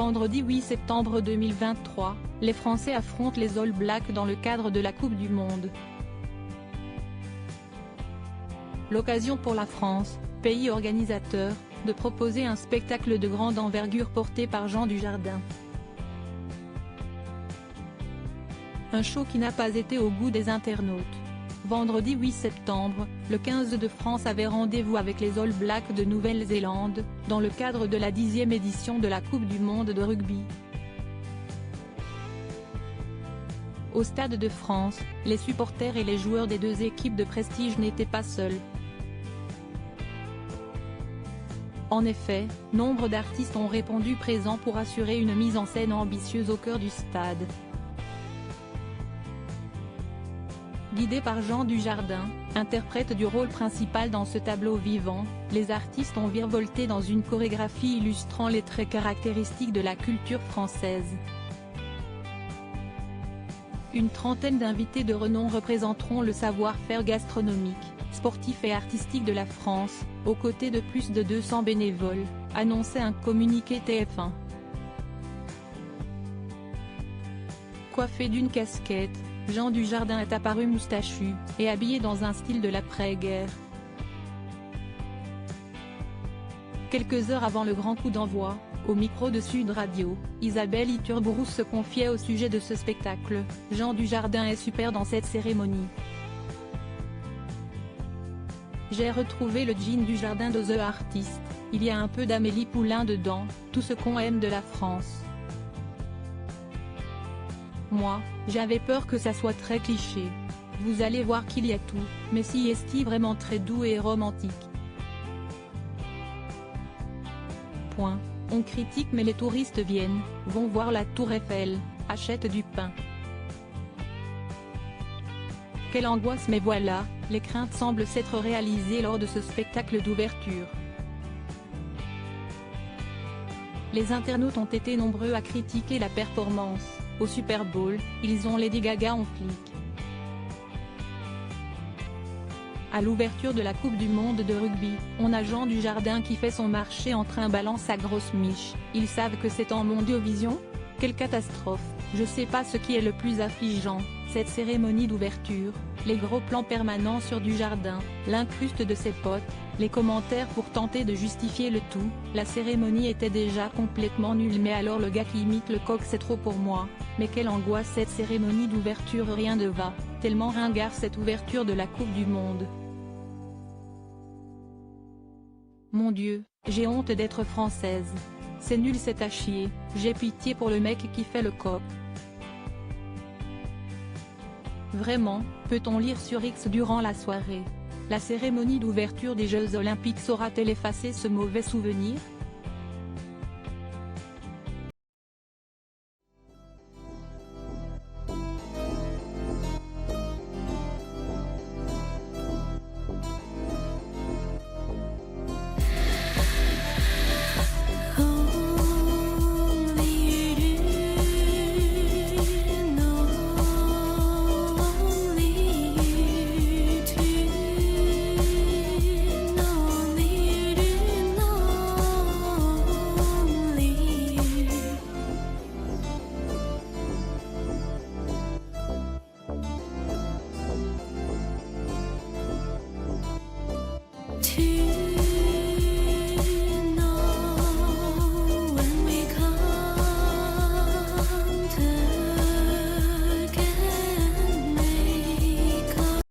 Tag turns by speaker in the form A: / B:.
A: Vendredi 8 septembre 2023, les Français affrontent les All Blacks dans le cadre de la Coupe du Monde. L'occasion pour la France, pays organisateur, de proposer un spectacle de grande envergure porté par Jean Dujardin. Un show qui n'a pas été au goût des internautes. Vendredi 8 septembre, le 15 de France avait rendez-vous avec les All Blacks de Nouvelle-Zélande, dans le cadre de la 10e édition de la Coupe du Monde de rugby. Au Stade de France, les supporters et les joueurs des deux équipes de prestige n'étaient pas seuls. En effet, nombre d'artistes ont répondu présents pour assurer une mise en scène ambitieuse au cœur du stade. Guidés par Jean Dujardin, interprète du rôle principal dans ce tableau vivant, les artistes ont virevolté dans une chorégraphie illustrant les traits caractéristiques de la culture française. Une trentaine d'invités de renom représenteront le savoir-faire gastronomique, sportif et artistique de la France, aux côtés de plus de 200 bénévoles, annonçait un communiqué TF1. Coiffé d'une casquette, Jean Dujardin est apparu moustachu, et habillé dans un style de l'après-guerre. Quelques heures avant le grand coup d'envoi, au micro de Sud Radio, Isabelle Iturburu se confiait au sujet de ce spectacle. Jean Dujardin est super dans cette cérémonie. J'ai retrouvé le jean Dujardin de The Artist, il y a un peu d'Amélie Poulain dedans, tout ce qu'on aime de la France. Moi, j'avais peur que ça soit très cliché. Vous allez voir qu'il y a tout, mais si est vraiment très doux et romantique. Point. On critique mais les touristes viennent, vont voir la tour Eiffel, achètent du pain. Quelle angoisse, mais voilà, les craintes semblent s'être réalisées lors de ce spectacle d'ouverture. Les internautes ont été nombreux à critiquer la performance. Au Super Bowl, ils ont Lady Gaga en flic. À l'ouverture de la Coupe du Monde de rugby, on a Jean Dujardin qui fait son marché en trimballant sa grosse miche. Ils savent que c'est en Mondiovision ? Quelle catastrophe! Je sais pas ce qui est le plus affligeant, cette cérémonie d'ouverture, les gros plans permanents sur Dujardin, l'incruste de ses potes, les commentaires pour tenter de justifier le tout. La cérémonie était déjà complètement nulle, mais alors le gars qui imite le coq, c'est trop pour moi. Mais quelle angoisse cette cérémonie d'ouverture, rien ne va, tellement ringard cette ouverture de la Coupe du Monde. Mon Dieu, j'ai honte d'être française. C'est nul, c'est à chier, j'ai pitié pour le mec qui fait le coq. Vraiment, peut-on lire sur X durant la soirée. La cérémonie d'ouverture des Jeux Olympiques saura-t-elle effacer ce mauvais souvenir ?
B: To